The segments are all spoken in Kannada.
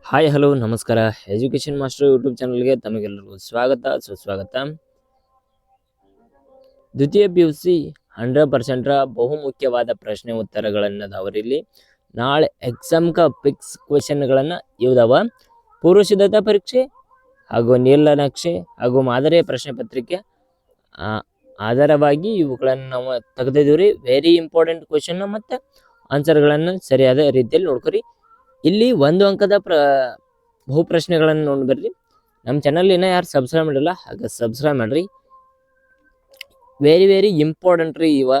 ಹಾಯ್ ಹಲೋ ನಮಸ್ಕಾರ. ಎಜುಕೇಷನ್ ಮಾಸ್ಟರ್ ಯೂಟ್ಯೂಬ್ ಚಾನಲ್ಗೆ ತಮಗೆಲ್ಲರಿಗೂ ಸ್ವಾಗತ ಸುಸ್ವಾಗತ. ದ್ವಿತೀಯ PUC 100% ಬಹುಮುಖ್ಯವಾದ ಪ್ರಶ್ನೆ ಉತ್ತರಗಳನ್ನದವರಿಲ್ಲಿ ನಾಳೆ ಎಕ್ಸಾಮ್ಕ ಫಿಕ್ಸ್ ಕ್ವೆಶನ್ಗಳನ್ನು ಇವ್ದವ. ಪೂರ್ವ ಸಿದ್ಧತಾ ಪರೀಕ್ಷೆ ಹಾಗೂ ನೀಲನಕ್ಷೆ ಹಾಗೂ ಮಾದರಿಯ ಪ್ರಶ್ನೆ ಪತ್ರಿಕೆ ಆಧಾರವಾಗಿ ಇವುಗಳನ್ನು ನಾವು ತೆಗೆದಿದ್ದೀವಿ. ವೆರಿ ಇಂಪಾರ್ಟೆಂಟ್ ಕ್ವೆಶನ್ ಮತ್ತು ಆನ್ಸರ್ಗಳನ್ನು ಸರಿಯಾದ ರೀತಿಯಲ್ಲಿ ನೋಡ್ಕೊರಿ. ಇಲ್ಲಿ ಒಂದು ಅಂಕದ ಬಹು ಪ್ರಶ್ನೆಗಳನ್ನು ನೋಡಿ ಬರ್ರಿ. ನಮ್ಮ ಚಾನಲ್ ಇನ್ನೂ ಯಾರು ಸಬ್ಸ್ಕ್ರೈಬ್ ಮಾಡಿಲ್ಲ ಹಾಗೆ ಸಬ್ಸ್ಕ್ರೈಬ್ ಮಾಡ್ರಿ. ವೆರಿ ಇಂಪಾರ್ಟೆಂಟ್ ರೀ ಇವ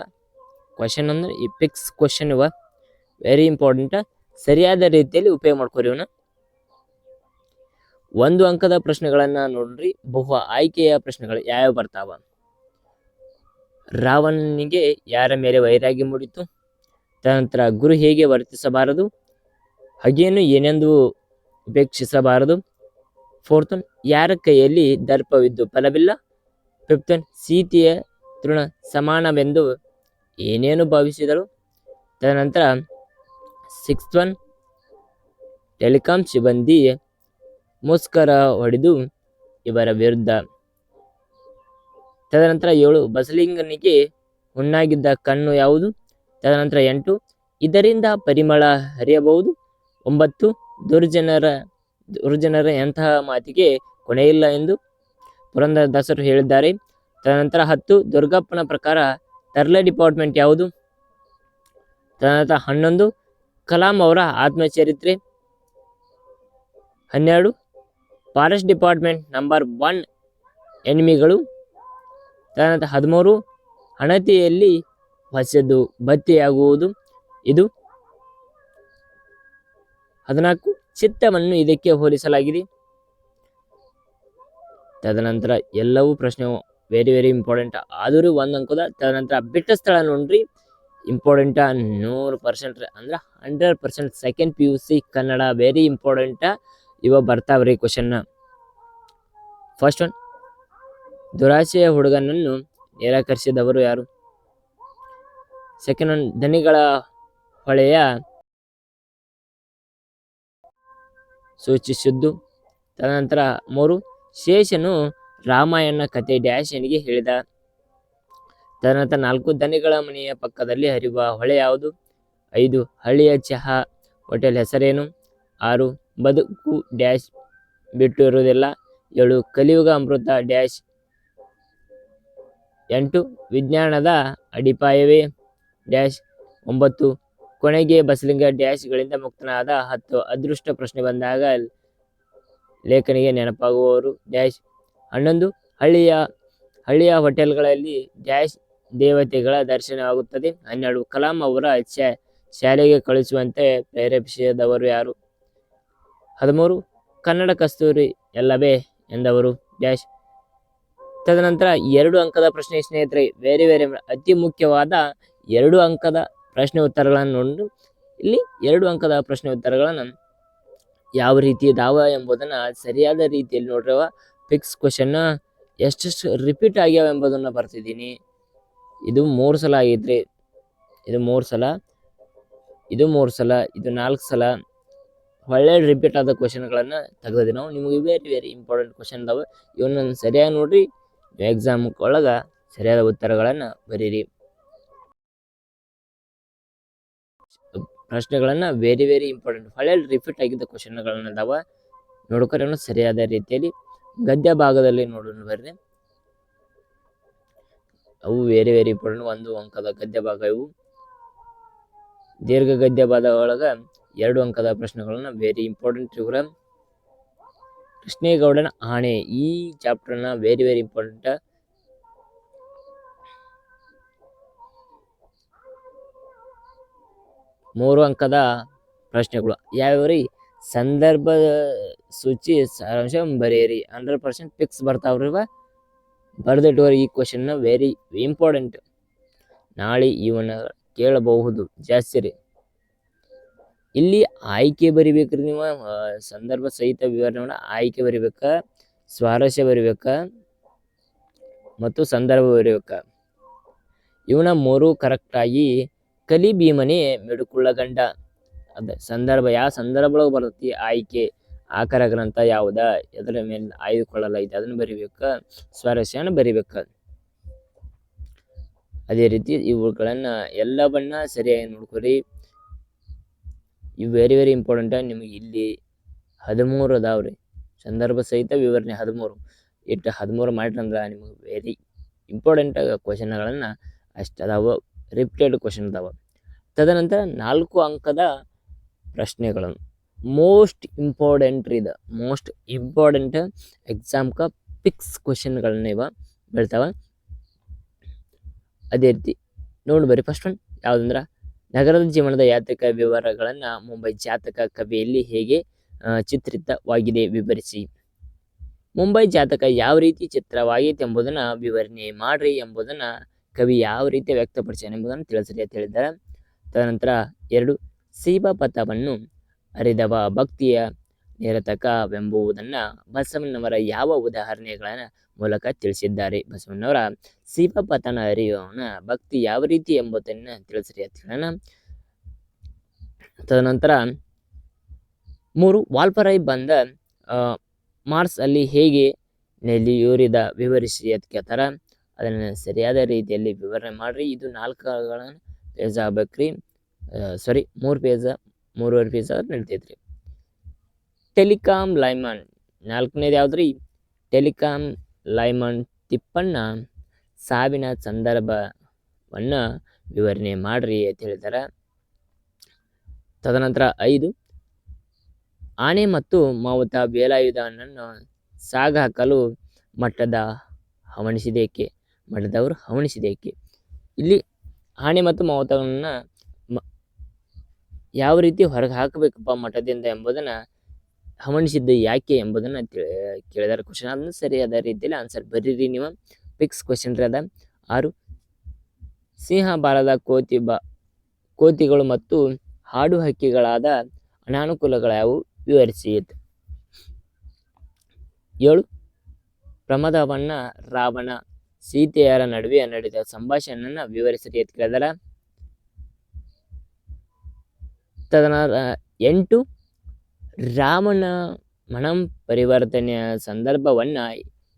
ಕ್ವಶನ್. ಅಂದ್ರೆ ಈ ಫಿಕ್ಸ್ ಕ್ವಶನ್ ಇವ ವೆರಿ ಇಂಪಾರ್ಟೆಂಟ್. ಸರಿಯಾದ ರೀತಿಯಲ್ಲಿ ಉಪಯೋಗ ಮಾಡ್ಕೊರಿ ಇವನ್ನ. ಒಂದು ಅಂಕದ ಪ್ರಶ್ನೆಗಳನ್ನ ನೋಡ್ರಿ. ಬಹು ಆಯ್ಕೆಯ ಪ್ರಶ್ನೆಗಳು ಯಾವ್ಯಾವ ಬರ್ತಾವ. ರಾವಣನಿಗೆ ಯಾರ ಮೇಲೆ ವೈರಾಗ್ಯ ಮೂಡಿತು. ತದನಂತರ ಗುರು ಹೇಗೆ ವರ್ತಿಸಬಾರದು. ಹಾಗೇನು ಏನೆಂದು ಉಪೇಕ್ಷಿಸಬಾರದು. 4th ಯಾರ ಕೈಯಲ್ಲಿ ದರ್ಪವಿದ್ದು ಫಲವಿಲ್ಲ. 5th ಸೀತೆಯ ತೃಣ ಸಮಾನವೆಂದು ಏನೇನು ಭಾವಿಸಿದಳು. ತದನಂತರ 6th ಟೆಲಿಕಾಂ ಸಿಬ್ಬಂದಿ ಮುಸ್ಕರ ಹೊಡೆದು ಇವರ ವಿರುದ್ಧ. ತದನಂತರ 7 ಬಸಲಿಂಗನಿಗೆ ಹುಣ್ಣಾಗಿದ್ದ ಕಣ್ಣು ಯಾವುದು. ತದನಂತರ 8 ಇದರಿಂದ ಪರಿಮಳ ಹರಿಯಬಹುದು. 9 ದುರ್ಜನರ ಎಂತಹ ಮಾತಿಗೆ ಕೊನೆಯಿಲ್ಲ ಎಂದು ಪುರಂದರದಾಸರು ಹೇಳಿದ್ದಾರೆ. ತದನಂತರ 10 ದುರ್ಗಪ್ಪನ ಪ್ರಕಾರ ತರ್ಲೆ ಡಿಪಾರ್ಟ್ಮೆಂಟ್ ಯಾವುದು. ತದನಂತರ 11 ಕಲಾಂ ಅವರ ಆತ್ಮಚರಿತ್ರೆ. 12 ಫಾರೆಸ್ಟ್ ಡಿಪಾರ್ಟ್ಮೆಂಟ್ ನಂಬರ್ 1 ಎನಿಮಿಗಳು. ತದನಂತರ 13 ಹಣತೆಯಲ್ಲಿ ಹೊಸದು ಭರ್ತಿಯಾಗುವುದು ಇದು. 14 ಚಿತ್ತವನ್ನು ಇದಕ್ಕೆ ಹೋಲಿಸಲಾಗಿದೆ. ತದನಂತರ ಎಲ್ಲವೂ ಪ್ರಶ್ನೆ ವೆರಿ ಇಂಪಾರ್ಟೆಂಟ್ ಆದರೂ 1 ಅಂಕದ. ತದನಂತರ ಬಿಟ್ಟ ಸ್ಥಳ ನೋಡ್ರಿ ಇಂಪಾರ್ಟೆಂಟ್ 100% ಅಂದ್ರೆ 100%. Second PUC Kannada very important ಇವ ಬರ್ತಾವ್ರಿ ಕ್ವಶನ್. ಫಸ್ಟ್ ದುರಾಸೆಯ ಹುಡುಗನನ್ನು ನಿರಾಕರಿಸಿದವರು ಯಾರು. ಸೆಕೆಂಡ್ ದನಿಗಳ ಹೊಳೆಯ ಸೂಚಿಸಿದ್ದು. ತದನಂತರ 3 ಶೇಷನು ರಾಮಾಯಣ ಕಥೆ ಡ್ಯಾಶನಿಗೆ ಹೇಳಿದ. ತದನಂತರ 4 ದನಿಗಳ ಮನೆಯ ಪಕ್ಕದಲ್ಲಿ ಹರಿಯುವ ಹೊಳೆ ಯಾವುದು. 5 ಹಳ್ಳಿಯ ಚಹಾ ಹೋಟೆಲ್ ಹೆಸರೇನು. 6 ಬದುಕು ಡ್ಯಾಶ್ ಬಿಟ್ಟು ಇರುವುದಿಲ್ಲ. 7 ಕಲಿಯುಗ ಅಮೃತ ಡ್ಯಾಶ್. 8 ವಿಜ್ಞಾನದ ಅಡಿಪಾಯವೇ ಡ್ಯಾಶ್. 9 ಕೊನೆಗೆ ಬಸಲಿಂಗ ಡ್ಯಾಶ್ಗಳಿಂದ ಮುಕ್ತನಾದ. 10 ಅದೃಷ್ಟ ಪ್ರಶ್ನೆ ಬಂದಾಗ ಲೇಖನಿಗೆ ನೆನಪಾಗುವವರು ಡ್ಯಾಶ್. 11 ಹಳ್ಳಿಯ ಹೋಟೆಲ್ಗಳಲ್ಲಿ ಡ್ಯಾಶ್ ದೇವತೆಗಳ ದರ್ಶನವಾಗುತ್ತದೆ. 12 ಕಲಾಂ ಅವರ ಶಾಲೆಗೆ ಕಳಿಸುವಂತೆ ಪ್ರೇರೇಪಿಸಿದವರು ಯಾರು. 13 ಕನ್ನಡ ಕಸ್ತೂರಿ ಎಲ್ಲವೇ ಎಂದವರು ಡ್ಯಾಶ್. ತದನಂತರ 2 ಅಂಕದ ಪ್ರಶ್ನೆ ಸ್ನೇಹಿತರೆ ವೆರಿ ಅತಿ ಮುಖ್ಯವಾದ 2 ಅಂಕದ ಪ್ರಶ್ನೆ ಉತ್ತರಗಳನ್ನು ನೋಡಿ. ಇಲ್ಲಿ 2 ಅಂಕದ ಪ್ರಶ್ನೆ ಉತ್ತರಗಳನ್ನು ಯಾವ ರೀತಿ ಇದಾವ ಎಂಬುದನ್ನು ಸರಿಯಾದ ರೀತಿಯಲ್ಲಿ ನೋಡ್ರವ. ಫಿಕ್ಸ್ ಕ್ವಶನ್ ಎಷ್ಟೆಷ್ಟು ರಿಪೀಟ್ ಆಗ್ಯಾವ ಎಂಬುದನ್ನು ಬರ್ತಿದ್ದೀನಿ. ಇದು 3 ಸಲ ಆಗೈತ್ರಿ. ಇದು 3 ಸಲ, ಇದು 3 ಸಲ, ಇದು 4 ಸಲ ಒಳ್ಳೆ ರಿಪೀಟ್ ಆದ ಕ್ವಶನ್ಗಳನ್ನು ತೆಗೆದಿದ್ದೀವಿ ನಾವು. ನಿಮಗೆ ವೆರಿ ಇಂಪಾರ್ಟೆಂಟ್ ಕ್ವಶನ್ ಇದಾವೆ. ಇವನ್ನ ಸರಿಯಾಗಿ ನೋಡ್ರಿ. ಎಕ್ಸಾಮ್ ಒಳಗ ಸರಿಯಾದ ಉತ್ತರಗಳನ್ನು ಬರೀರಿ. ಪ್ರಶ್ನೆಗಳನ್ನ ವೆರಿ ಇಂಪಾರ್ಟೆಂಟ್ ಒಳ್ಳೆ ರಿಪೀಟ್ ಆಗಿದ್ದ ಕ್ವಶನ್ಗಳನ್ನ ಅದಾವ ನೋಡ್ಕೊರಿ ಸರಿಯಾದ ರೀತಿಯಲ್ಲಿ. ಗದ್ಯ ಭಾಗದಲ್ಲಿ ನೋಡೋಣ ಬರ್ರಿ. ಅವು ವೆರಿ ಇಂಪಾರ್ಟೆಂಟ್ 1 ಅಂಕದ ಗದ್ಯ ಭಾಗ ಇವು. ದೀರ್ಘ ಗದ್ಯ ಭಾಗ ಒಳಗ 2 ಅಂಕದ ಪ್ರಶ್ನೆಗಳನ್ನ ವೆರಿ ಇಂಪಾರ್ಟೆಂಟ್ ಇವರ. ಕೃಷ್ಣೇಗೌಡನ ಆಣೆ ಈ ಚಾಪ್ಟರ್ನ ವೆರಿ ಇಂಪಾರ್ಟೆಂಟ್. 3 ಅಂಕದ ಪ್ರಶ್ನೆಗಳು ಯಾವ್ಯಾವ್ರಿ. ಸಂದರ್ಭ ಸೂಚಿ ಸಾರಾಂಶ ಬರೆಯಿರಿ. 100% ಫಿಕ್ಸ್ ಬರ್ತಾವ್ರಿ. ಬರ್ದಿಟ್ಟುವರಿ ಈ ಕ್ವಶನ್ ವೆರಿ ಇಂಪಾರ್ಟೆಂಟ್. ನಾಳೆ ಇವನ್ನ ಕೇಳಬಹುದು ಜಾಸ್ತಿ ರೀ. ಇಲ್ಲಿ ಆಯ್ಕೆ ಬರಿಬೇಕ್ರಿ ನೀವು. ಸಂದರ್ಭ ಸಹಿತ ವಿವರಣೆ ಆಯ್ಕೆ ಬರಿಬೇಕ, ಸ್ವಾರಸ್ಯ ಬರಿಬೇಕ ಮತ್ತು ಸಂದರ್ಭ ಬರಿಬೇಕ. ಇವನ 3 ಕರೆಕ್ಟ್ ಆಗಿ ಕಲಿ ಭೀಮನೆ ಮಿಡುಕುಳ್ಳ ಗಂಡ. ಅದ ಸಂದರ್ಭ ಯಾವ ಸಂದರ್ಭ ಒಳಗೆ ಬರ್ತೈತಿ ಆಯ್ಕೆ ಆಕರ ಗ್ರಂಥ ಯಾವುದ, ಎದರ ಮೇಲೆ ಆಯ್ದುಕೊಳ್ಳಲಾಗಿದೆ ಅದನ್ನು ಬರಿಬೇಕು, ಸ್ವಾರಸ್ಯನ ಬರಿಬೇಕು. ಅದೇ ರೀತಿ ಇವುಗಳನ್ನ ಎಲ್ಲವನ್ನ ಸರಿಯಾಗಿ ನೋಡ್ಕೊರಿ. ಇವು ವೆರಿ ವೆರಿ ಇಂಪಾರ್ಟೆಂಟ್. ನಿಮಗೆ ಇಲ್ಲಿ 13 ಅದಾವ್ರಿ, ಸಂದರ್ಭ ಸಹಿತ ವಿವರಣೆ 13. ಇಟ್ಟು 13 ಮಾಡಿರಂದ್ರ ನಿಮಗೆ ವೆರಿ ಇಂಪಾರ್ಟೆಂಟ್ ಕ್ವಶನ್ಗಳನ್ನ ಅದಾವ, ರಿಪೀಟೆಡ್ ಕ್ವಶನ್ ಅದಾವ. ತದನಂತರ 4 ಅಂಕದ ಪ್ರಶ್ನೆಗಳು ಮೋಸ್ಟ್ ಇಂಪಾರ್ಟೆಂಟ್ ಇದು, ಮೋಸ್ಟ್ ಇಂಪಾರ್ಟೆಂಟ್ ಎಕ್ಸಾಮ್ಕ ಪಿಕ್ಸ್ ಕ್ವಶನ್ಗಳನ್ನ ಇವ ಬೀಳ್ತಾವ. ಅದೇ ರೀತಿ ನೋಡಿ ಬರ್ರಿ. ಫಸ್ಟ್ ಒನ್ ಯಾವುದಂದ್ರ, ನಗರದ ಜೀವನದ ಯಾತ್ರಿಕ ವಿವರಗಳನ್ನ ಮುಂಬೈ ಜಾತಕ ಕವಿಯಲ್ಲಿ ಹೇಗೆ ಚಿತ್ರಿತವಾಗಿದೆ ವಿವರಿಸಿ. ಮುಂಬೈ ಜಾತಕ ಯಾವ ರೀತಿ ಚಿತ್ರವಾಗಿದೆ ಎಂಬುದನ್ನ ವಿವರಣೆ ಮಾಡ್ರಿ ಎಂಬುದನ್ನ ಕವಿ ಯಾವ ರೀತಿ ವ್ಯಕ್ತಪಡಿಸ್ಯಾನ ಎಂಬುದನ್ನು ತಿಳಿಸ್ರಿ ಅಂತ ಹೇಳಿದ್ದಾರೆ. ತದನಂತರ 2, ಶಿವಪಥವನ್ನು ಅರಿದವ ಭಕ್ತಿಯ ನಿರತಕವೆಂಬುದನ್ನ ಬಸವಣ್ಣವರ ಯಾವ ಉದಾಹರಣೆಗಳ ಮೂಲಕ ತಿಳಿಸಿದ್ದಾರೆ. ಬಸವಣ್ಣವರ ಶಿವಪಥನ ಅರಿಯೋಣ ಭಕ್ತಿ ಯಾವ ರೀತಿ ಎಂಬುದನ್ನ ತಿಳಿಸ್ರಿ ಅಂತ ಹೇಳೋಣ. ತದನಂತರ 3, ವಾಲ್ಪರೈ ಬಂದ ಮಾರ್ಸ್ ಅಲ್ಲಿ ಹೇಗೆ ನೆಲೆಯೂರಿದ ವಿವರಿಸಿ ಅಂತ ಕೇಳ್ತಾರ. ಅದನ್ನ ಸರಿಯಾದ ರೀತಿಯಲ್ಲಿ ವಿವರಣೆ ಮಾಡ್ರಿ. ಇದು 4 ಪೇಜ್ ಆಗ್ಬೇಕ್ರಿ, ಸಾರಿ 3 ಪೇಜ್, 3.5 ಪೇಜ್ ಆದ್ರೆ ನಡಿತೈತ್ರಿ. ಟೆಲಿಕಾಂ ಲೈಮನ್ 4ನೇದು ಯಾವ್ದ್ರಿ, ಟೆಲಿಕಾಂ ಲೈಮನ್ ತಿಪ್ಪಣ್ಣ ಸಾವಿನ ಸಂದರ್ಭವನ್ನ ವಿವರಣೆ ಮಾಡ್ರಿ ಅಂತ ಹೇಳಿದಾರ. ತದನಂತರ 5, ಆನೆ ಮತ್ತು ಮಾವುತ ವೇಲಾಯುಧನನ್ನು ಸಾಗಾಕಲು ಮಠದವರು ಹವಣಿಸಿದೇಕೆ. ಇಲ್ಲಿ ಆನೆ ಮತ್ತು ಮಾವುತಗಳನ್ನ ಯಾವ ರೀತಿ ಹೊರಗೆ ಹಾಕಬೇಕಪ್ಪ ಮಠದಿಂದ ಎಂಬುದನ್ನ ಹವಣಿಸಿದ್ದು ಯಾಕೆ ಎಂಬುದನ್ನ ಕೇಳಿದಾರೆ ಕ್ವಶನ್. ಅದನ್ನು ಸರಿಯಾದ ರೀತಿಯಲ್ಲಿ ಆನ್ಸರ್ ಬರೀರಿ ನೀವು. ಪಿಕ್ಸ್ ಕ್ವಶನ್ ರೀ ಅದ. 6, ಸಿಂಹ ಬಾಲದ ಕೋತಿಗಳು ಮತ್ತು ಹಾಡು ಹಕ್ಕಿಗಳಾದ ಅನಾನುಕೂಲಗಳಾವು ವಿವರಿಸಿ. 7, ಪ್ರಮದವನ್ನ ರಾವಣ ಸೀತೆಯರ ನಡುವೆ ನಡೆದ ಸಂಭಾಷಣೆಯನ್ನ ವಿವರಿಸಿರಿ ಅಂತ ಕೇಳಿದಾರ. ತದನಂತರ 8, ರಾಮನ ಮನಂ ಪರಿವರ್ತನೆಯ ಸಂದರ್ಭವನ್ನ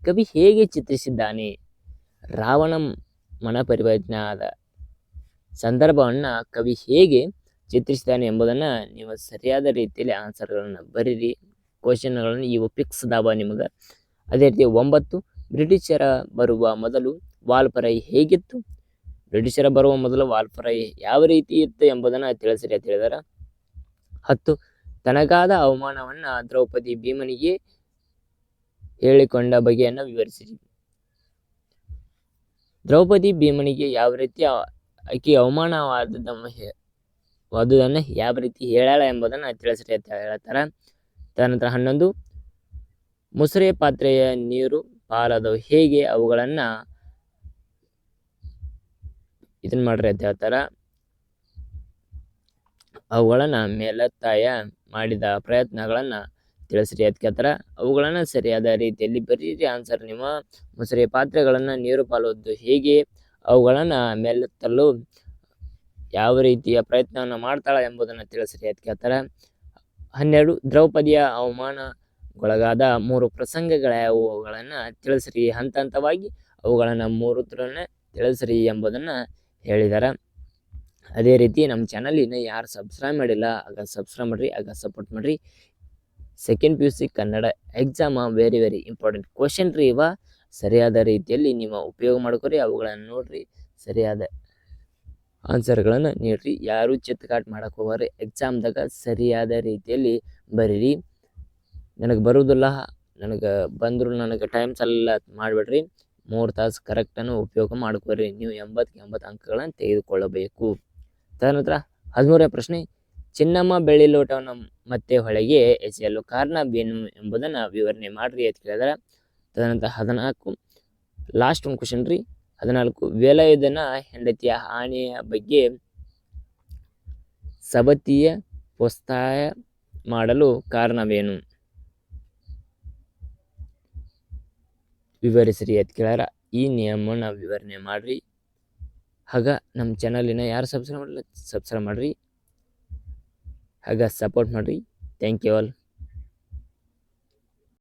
ಕವಿ ಹೇಗೆ ಚಿತ್ರಿಸಿದ್ದಾನೆ. ರಾವಣ ಮನ ಪರಿವರ್ತನೆಯಾದ ಸಂದರ್ಭವನ್ನ ಕವಿ ಹೇಗೆ ಚಿತ್ರಿಸಿದ್ದಾನೆ ಎಂಬುದನ್ನ ನೀವು ಸರಿಯಾದ ರೀತಿಯಲ್ಲಿ ಆನ್ಸರ್ಗಳನ್ನ ಬರೀರಿ. ಕ್ವಶನ್ಗಳನ್ನು ಇವು ಪಿಕ್ಸ್ ಅದಾವ ನಿಮಗೆ. ಅದೇ ರೀತಿ 9, ಬ್ರಿಟಿಷರ ಬರುವ ಮೊದಲು ವಾಲ್ಪರೈ ಹೇಗಿತ್ತು. ಬ್ರಿಟಿಷರ ಬರುವ ಮೊದಲು ವಾಲ್ಪರೈ ಯಾವ ರೀತಿ ಇತ್ತು ಎಂಬುದನ್ನ ತಿಳಿಸಿರಿ ಅಂತ ಹೇಳಿದಾರ. 10, ತನಗಾದ ಅವಮಾನವನ್ನ ದ್ರೌಪದಿ ಭೀಮನಿಗೆ ಹೇಳಿಕೊಂಡ ಬಗೆಯನ್ನ ವಿವರಿಸಿರಿ. ದ್ರೌಪದಿ ಭೀಮನಿಗೆ ಯಾವ ರೀತಿ ಆಕೆ ಅವಮಾನವಾದುದನ್ನ ಯಾವ ರೀತಿ ಹೇಳಾಳ ಎಂಬುದನ್ನ ತಿಳಿಸ್ರಿ ಅಂತ ಹೇಳ್ತಾರ. ತದನಂತರ 11, ಮುಸುರೆ ಪಾತ್ರೆಯ ನೀರು ಪಾಲದವು ಹೇಗೆ, ಅವುಗಳನ್ನ ಇದನ್ ಮಾಡ್ರಿ ಅಂತ ಹೇಳ್ತಾರ. ಅವುಗಳನ್ನ ಮೇಲತ್ತಾಯ ಮಾಡಿದ ಪ್ರಯತ್ನಗಳನ್ನ ತಿಳಿಸ್ರಿ ಅಂತ ಕೇಳ್ತಾರ. ಅವುಗಳನ್ನ ಸರಿಯಾದ ರೀತಿಯಲ್ಲಿ ಬರೀರಿ ಆನ್ಸರ್ ನಿಮ್ಮ. ಮುಸುರೆ ಪಾತ್ರೆಗಳನ್ನ ನೀರು ಪಾಲುವುದು ಹೇಗೆ, ಅವುಗಳನ್ನ ಮೇಲೆತ್ತಲು ಯಾವ ರೀತಿಯ ಪ್ರಯತ್ನವನ್ನ ಮಾಡ್ತಾಳ ಎಂಬುದನ್ನ ತಿಳಿಸ್ರಿ ಅಂತ ಕೇಳ್ತಾರ. 12, ದ್ರೌಪದಿಯ ಅವಮಾನಗೊಳಗಾದ 3 ಪ್ರಸಂಗಗಳ್ಯಾವು, ಅವುಗಳನ್ನ ತಿಳಿಸ್ರಿ. ಹಂತ ಹಂತವಾಗಿ ಅವುಗಳನ್ನ 3 ತಿಳಿಸ್ರಿ ಎಂಬುದನ್ನ ಹೇಳಿದಾರ. ಅದೇ ರೀತಿ ನಮ್ಮ ಚಾನಲ್ ಇನ್ನು ಯಾರು ಸಬ್ಸ್ಕ್ರೈಬ್ ಮಾಡಿಲ್ಲ ಆಗ ಸಬ್ಸ್ಕ್ರೈಬ್ ಮಾಡ್ರಿ, ಆಗ ಸಪೋರ್ಟ್ ಮಾಡ್ರಿ. Second PUC Kannada exam very very important question ರೀ ಇವ. ಸರಿಯಾದ ರೀತಿಯಲ್ಲಿ ನೀವು ಉಪಯೋಗ ಮಾಡ್ಕೊರಿ, ಅವುಗಳನ್ನು ನೋಡ್ರಿ, ಸರಿಯಾದ ಆನ್ಸರ್ಗಳನ್ನು ನೀಡ್ರಿ. ಯಾರು ಚಿತ್ತಕಾಟ್ ಮಾಡಕ್ಕೆ ಹೋಗ್ರಿ, ಎಕ್ಸಾಮ್ದಾಗ ಸರಿಯಾದ ರೀತಿಯಲ್ಲಿ ಬರೀರಿ. ನನಗೆ ಬರುವುದಿಲ್ಲ, ನನಗೆ ಬಂದರೂ ನನಗೆ ಟೈಮ್ ಸಲ್ಲ ಮಾಡಿಬಿಡ್ರಿ. 3 ತಾಸು ಕರೆಕ್ಟನ್ನು ಉಪಯೋಗ ಮಾಡ್ಕೊರಿ. ನೀವು 80 ಅಂಕಗಳನ್ನು ತೆಗೆದುಕೊಳ್ಳಬೇಕು. ತದನಂತರ 13ನೇ ಪ್ರಶ್ನೆ, ಚಿನ್ನಮ್ಮ ಬೆಳ್ಳಿ ಲೋಟವನ್ನು ಮತ್ತೆ ಹೊಳೆಗೆ ಎಸೆಯಲು ಕಾರಣವೇನು ಎಂಬುದನ್ನು ವಿವರಣೆ ಮಾಡ್ರಿ ಅಂತ ಕೇಳಿದಾರೆ. ತದನಂತರ 14 ಲಾಸ್ಟ್ ಒಂದು ಕ್ವಶನ್ ರೀ. 14 ವೇಲಾಯುಧನ ಹೆಂಡತಿಯ ಆನೆಯ ಬಗ್ಗೆ ಸವತಿಯ ಪ್ರೋತ್ಸಾಹ ಮಾಡಲು ಕಾರಣವೇನು ವಿವರಿಸ್ರಿ ಅಂತ ಕೇಳ್ಯಾರ. ಈ ನಿಯಮನ ವಿವರಣೆ ಮಾಡ್ರಿ. ಹಾಗ ನಮ್ಮ ಚಾನಲಿನ ಯಾರು ಸಬ್ಸ್ಕ್ರೈಬ್ ಮಾಡಿಲ್ಲ ಸಬ್ಸ್ಕ್ರೈಬ್ ಮಾಡ್ರಿ, ಹಾಗ ಸಪೋರ್ಟ್ ಮಾಡ್ರಿ. Thank you all.